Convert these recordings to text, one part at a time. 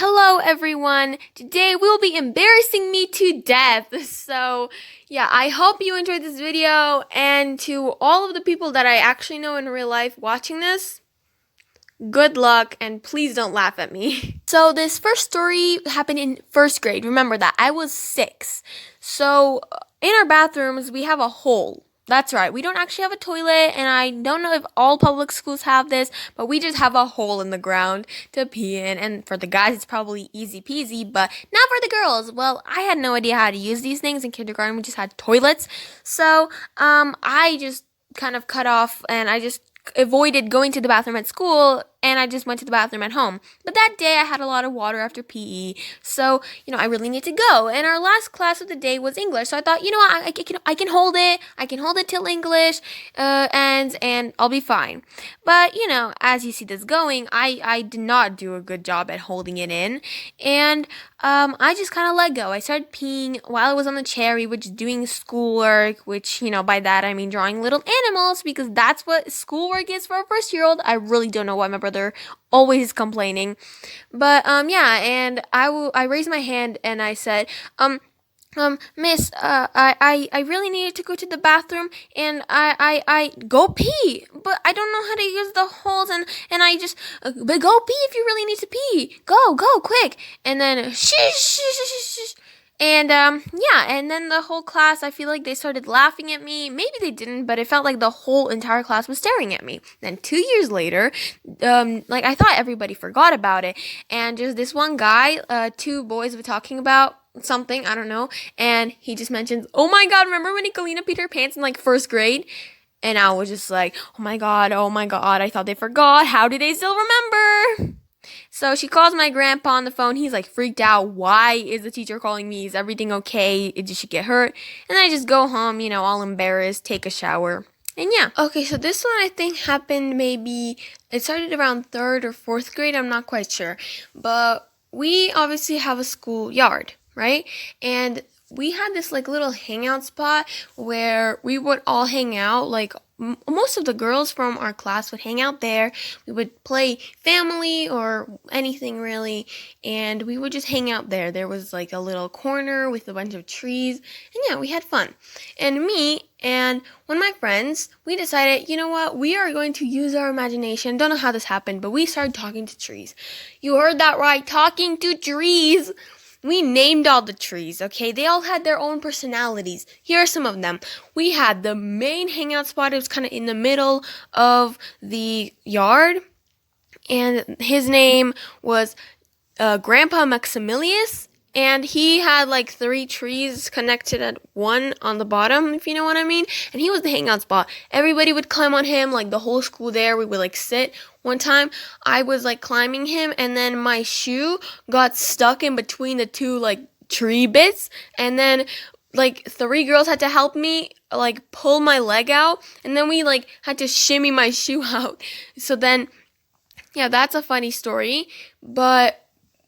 Hello everyone! Today we will be embarrassing me to death. So yeah, I hope you enjoyed this video, and to all of the people that I actually know in real life watching this, good luck and please don't laugh at me. So this first story happened in first grade. Remember that. I was 6. So in our bathrooms we have a hole. That's right, we don't actually have a toilet, and I don't know if all public schools have this, but we just have a hole in the ground to pee in, and for the guys it's probably easy peasy, but not for the girls. Well, I had no idea how to use these things. In kindergarten we just had toilets, so I just kind of cut off, and I just avoided going to the bathroom at school, and I just went to the bathroom at home. But that day I had a lot of water after PE, so I really need to go. And our last class of the day was English, so I thought, I can hold it. I can hold it till English, and I'll be fine. But as you see this going, I did not do a good job at holding it in, and I just kind of let go. I started peeing while I was on the chair. We were just doing schoolwork, which, by that I mean drawing little animals, because that's what schoolwork is for a first-year-old. I really don't know why my brother always is complaining. But, yeah, and I raised my hand and I said, Miss, I really needed to go to the bathroom, and I go pee, but I don't know how to use the holes, and I just, but go pee if you really need to pee. Go, quick. And then, shh. And, yeah, and then the whole class, I feel like they started laughing at me. Maybe they didn't, but it felt like the whole entire class was staring at me. Then 2 years later, I thought everybody forgot about it, and just this one guy, 2 boys were talking about something, I don't know, and he just mentions, oh my god, remember when Nicolina peed her pants in first grade? And I was just like, oh my god, I thought they forgot. How do they still remember? So she calls my grandpa on the phone. He's freaked out. Why is the teacher calling me? Is everything okay? Did she get hurt? And then I just go home, all embarrassed, take a shower. And yeah. Okay, so this one I think happened it started around 3rd or 4th grade. I'm not quite sure. But we obviously have a school yard, right? And we had this little hangout spot where we would all hang out. Most of the girls from our class would hang out there. We would play family or anything really, and we would just hang out there. There was a little corner with a bunch of trees, and yeah, we had fun. And me and one of my friends, we decided, you know what, we are going to use our imagination. Don't know how this happened, but we started talking to trees. You heard that right, talking to trees. We named all the trees, okay? They all had their own personalities. Here are some of them. We had the main hangout spot. It was kind of in the middle of the yard, and his name was Grandpa Maximilius, and he had 3 trees connected at one on the bottom, if you know what I mean. And he was the hangout spot. Everybody would climb on him, the whole school there. We would sit. One time I was climbing him, and then my shoe got stuck in between the 2 tree bits, and then 3 girls had to help me pull my leg out, and then we had to shimmy my shoe out. So then, yeah, that's a funny story. But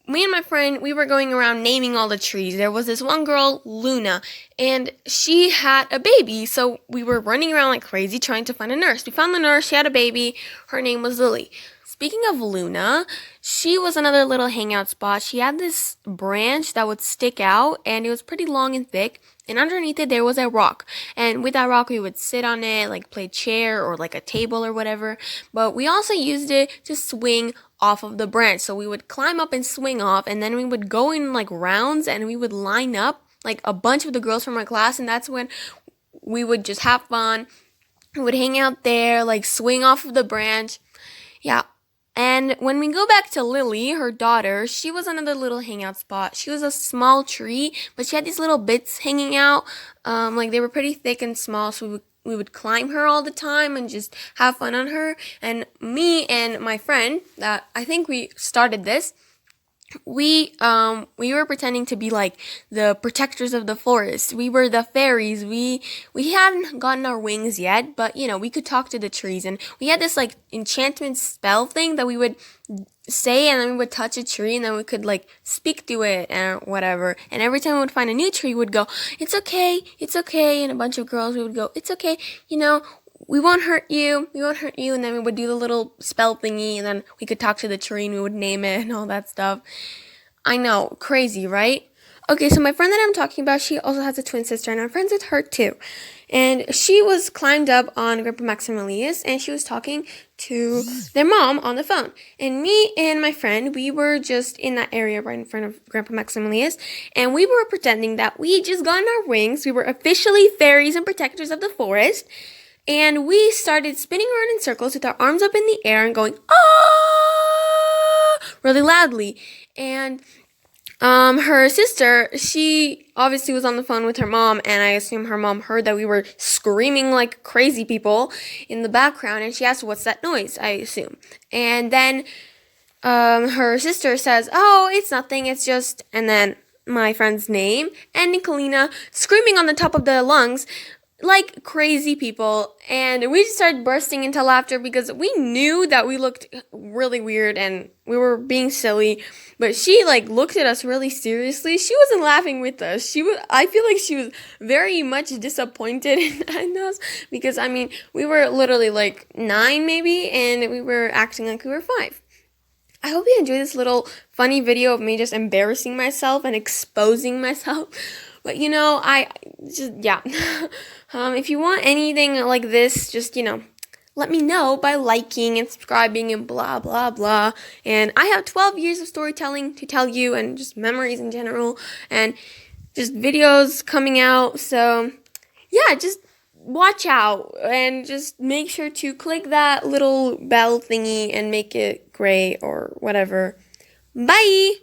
me and my friend, we were going around naming all the trees. There was this one girl, Luna, and she had a baby, so we were running around like crazy trying to find a nurse. We found the nurse. She had a baby. Her name was Lily. Speaking of Luna, she was another little hangout spot. She had this branch that would stick out, and it was pretty long and thick, and underneath it there was a rock. And with that rock we would sit on it, play chair or a table or whatever. But we also used it to swing off of the branch. So we would climb up and swing off, and then we would go in rounds, and we would line up a bunch of the girls from our class, and that's when we would just have fun. We would hang out there, swing off of the branch. Yeah. And when we go back to Lily, her daughter, she was another little hangout spot. She was a small tree, but she had these little bits hanging out. They were pretty thick and small, so we would climb her all the time and just have fun on her. And me and my friend, that I think we started this, we were pretending to be the protectors of the forest. We were the fairies. We hadn't gotten our wings yet, but we could talk to the trees, and we had this enchantment spell thing that we would say, and then we would touch a tree, and then we could speak to it and whatever. And every time we would find a new tree, we'd go, it's okay, and a bunch of girls, we would go, it's okay, we won't hurt you, and then we would do the little spell thingy, and then we could talk to the tree, and we would name it, and all that stuff. I know, crazy, right? Okay, so my friend that I'm talking about, she also has a twin sister, and I'm friends with her too. And she was climbed up on Grandpa Maximilius, and she was talking to their mom on the phone. And me and my friend, we were just in that area right in front of Grandpa Maximilius, and we were pretending that we just gotten our wings. We were officially fairies and protectors of the forest. And we started spinning around in circles with our arms up in the air and going, ah, really loudly. And her sister, she obviously was on the phone with her mom, and I assume her mom heard that we were screaming like crazy people in the background, and she asked, "What's that noise?" I assume. And then her sister says, "Oh, it's nothing, it's just," and then my friend's name, and Nicolina screaming on the top of their lungs like crazy people, and we just started bursting into laughter because we knew that we looked really weird and we were being silly, but she like looked at us really seriously. She wasn't laughing with us. I feel like she was very much disappointed in us because I mean, we were literally like 9 maybe, and we were acting like we were 5. I hope you enjoyed this little funny video of me just embarrassing myself and exposing myself. But I just, yeah. If you want anything like this, just, let me know by liking and subscribing and blah, blah, blah. And I have 12 years of storytelling to tell you, and just memories in general, and just videos coming out. So, yeah, just watch out and just make sure to click that little bell thingy and make it gray or whatever. Bye!